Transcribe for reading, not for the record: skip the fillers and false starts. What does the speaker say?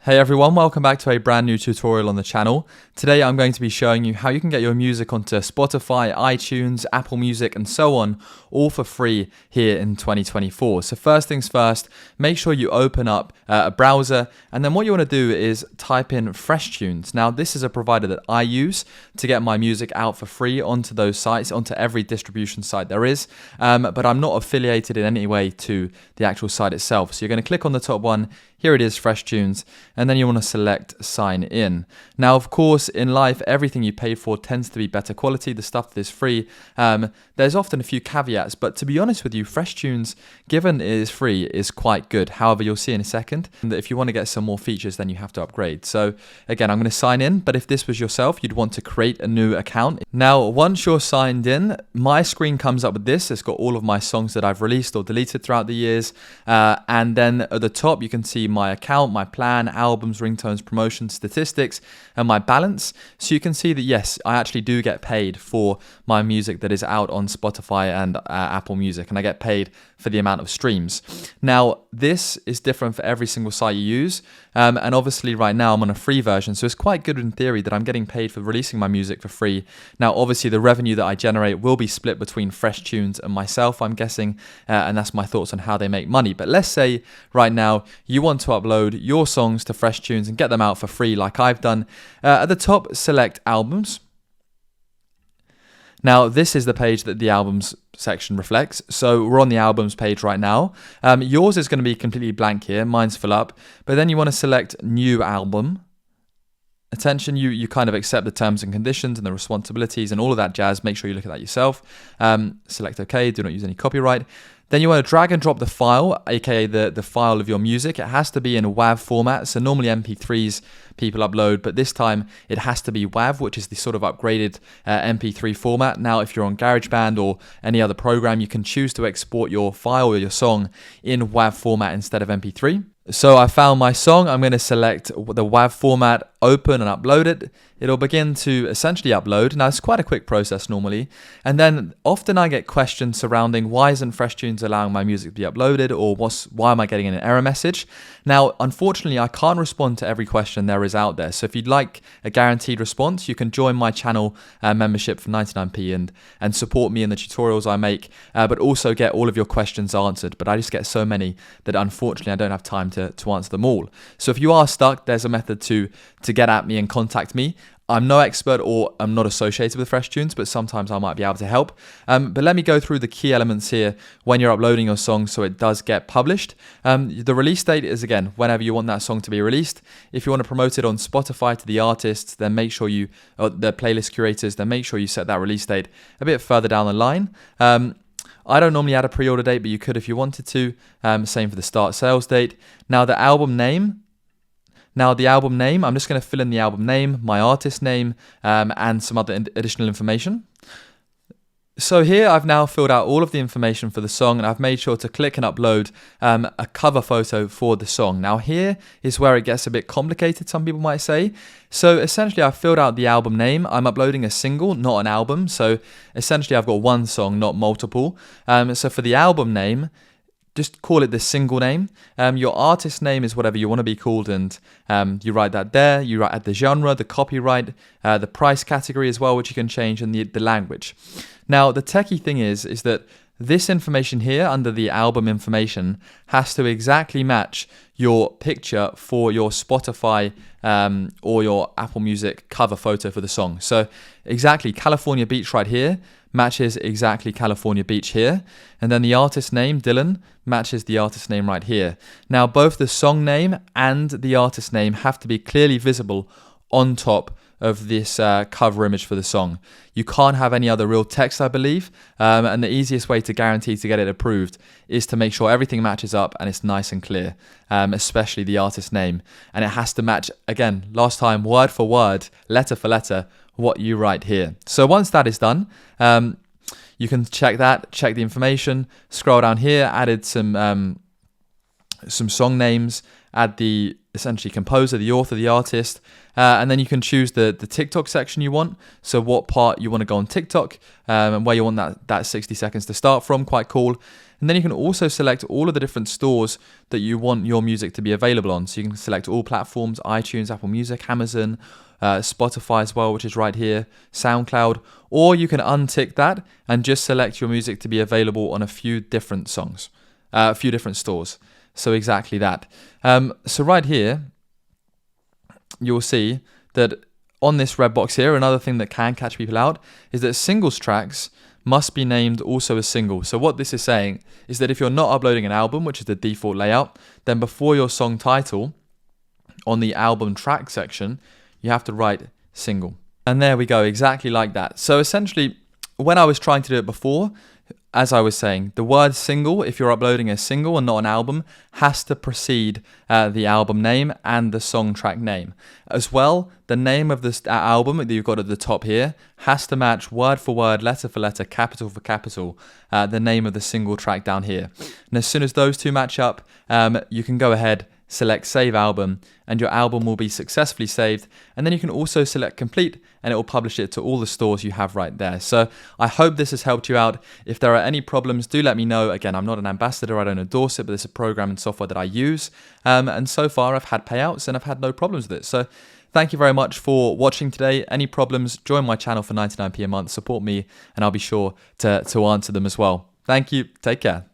Hey everyone, welcome back to a brand new tutorial on the channel. Today I'm going to be showing you how you can get your music onto Spotify, iTunes, Apple Music and so on, all for free here in 2024. So first things first, make sure you open up a browser, and then what you want to do is type in FreshTunes. Now this is a provider that I use to get my music out for free onto those sites, onto every distribution site there is, but I'm not affiliated in any way to the actual site itself. So you're going to click on the top one. Here it is, FreshTunes, and then you want to select sign in. Now, of course, in life, everything you pay for tends to be better quality. The stuff that is free, there's often a few caveats, but to be honest with you, FreshTunes, given it is free, is quite good. However, you'll see in a second that if you want to get some more features, then you have to upgrade. So again, I'm going to sign in, but if this was yourself, you'd want to create a new account. Now, once you're signed in, my screen comes up with this. It's got all of my songs that I've released or deleted throughout the years, and then at the top, you can see my account, my plan, albums, ringtones, promotions, statistics, and my balance. So you can see that yes, I actually do get paid for my music that is out on Spotify and Apple Music, and I get paid for the amount of streams. Now, this is different for every single site you use, and obviously right now I'm on a free version, so it's quite good in theory that I'm getting paid for releasing my music for free. Now, obviously the revenue that I generate will be split between FreshTunes and myself, I'm guessing, and that's my thoughts on how they make money. But let's say right now you want to upload your songs to FreshTunes and get them out for free like I've done. At the top, select albums. Now, this is the page that the albums section reflects. So we're on the albums page right now. Yours is going to be completely blank here. Mine's full up. But then you want to select new album. Attention, you kind of accept the terms and conditions and the responsibilities and all of that jazz. Make sure you look at that yourself. Select OK. Do not use any copyright. Then you want to drag and drop the file, aka the file of your music. It has to be in a WAV format. So normally MP3s people upload, but this time it has to be WAV, which is the sort of upgraded MP3 format. Now, if you're on GarageBand or any other program, you can choose to export your file or your song in WAV format instead of MP3. So I found my song. I'm going to select the WAV format, open and upload it. It'll begin to essentially upload. Now, it's quite a quick process normally. And then often I get questions surrounding why isn't FreshTunes allowing my music to be uploaded, or why am I getting an error message? Now, unfortunately, I can't respond to every question there is out there. So if you'd like a guaranteed response, you can join my channel membership for 99p and support me in the tutorials I make, but also get all of your questions answered. But I just get so many that unfortunately I don't have time to answer them all. So if you are stuck, there's a method to get at me and contact me. I'm no expert or I'm not associated with FreshTunes, but sometimes I might be able to help. But let me go through the key elements here when you're uploading your song so it does get published. The release date is, again, whenever you want that song to be released. If you want to promote it on Spotify to the artists, then make sure or the playlist curators, then make sure you set that release date a bit further down the line. I don't normally add a pre-order date, but you could if you wanted to. Same for the start sales date. Now, the album name. I'm just going to fill in the album name, my artist name, and some other additional information. So here I've now filled out all of the information for the song, and I've made sure to click and upload a cover photo for the song. Now here is where it gets a bit complicated, some people might say. So essentially I've filled out the album name. I'm uploading a single, not an album. So essentially I've got one song, not multiple. So for the album name, just call it the single name. Your artist name is whatever you want to be called, and you write that there. You write the genre, the copyright, the price category as well, which you can change, and the language. Now, the techie thing is that this information here under the album information has to exactly match your picture for your Spotify or your Apple Music cover photo for the song. So exactly California Beach right here matches exactly California Beach here. And then the artist name, Dylan, matches the artist name right here. Now, both the song name and the artist name have to be clearly visible on top of this cover image for the song. You can't have any other real text, I believe, and the easiest way to guarantee to get it approved is to make sure everything matches up and it's nice and clear, especially the artist name. And it has to match, again, last time, word for word, letter for letter, what you write here. So once that is done, you can check the information, scroll down here, added some song names, add the essentially composer, the author, the artist, and then you can choose the TikTok section you want. So what part you want to go on TikTok, and where you want that 60 seconds to start from, quite cool. And then you can also select all of the different stores that you want your music to be available on. So you can select all platforms, iTunes, Apple Music, Amazon, Spotify as well, which is right here, SoundCloud, or you can untick that and just select your music to be available on a few different songs, a few different stores. So exactly that. So right here, you'll see that on this red box here, another thing that can catch people out is that singles tracks must be named also as single. So what this is saying is that if you're not uploading an album, which is the default layout, then before your song title on the album track section, you have to write single. And there we go, exactly like that. So essentially, when I was trying to do it before, as I was saying, the word single, if you're uploading a single and not an album, has to precede the album name and the song track name. As well, the name of this album that you've got at the top here has to match word for word, letter for letter, capital for capital, the name of the single track down here. And as soon as those two match up, you can go ahead, select Save Album, and your album will be successfully saved. And then you can also select Complete, and it will publish it to all the stores you have right there. So I hope this has helped you out. If there are any problems, do let me know. Again, I'm not an ambassador, I don't endorse it, but it's a program and software that I use. And so far, I've had payouts and I've had no problems with it. So thank you very much for watching today. Any problems, join my channel for 99p a month, support me, and I'll be sure to answer them as well. Thank you. Take care.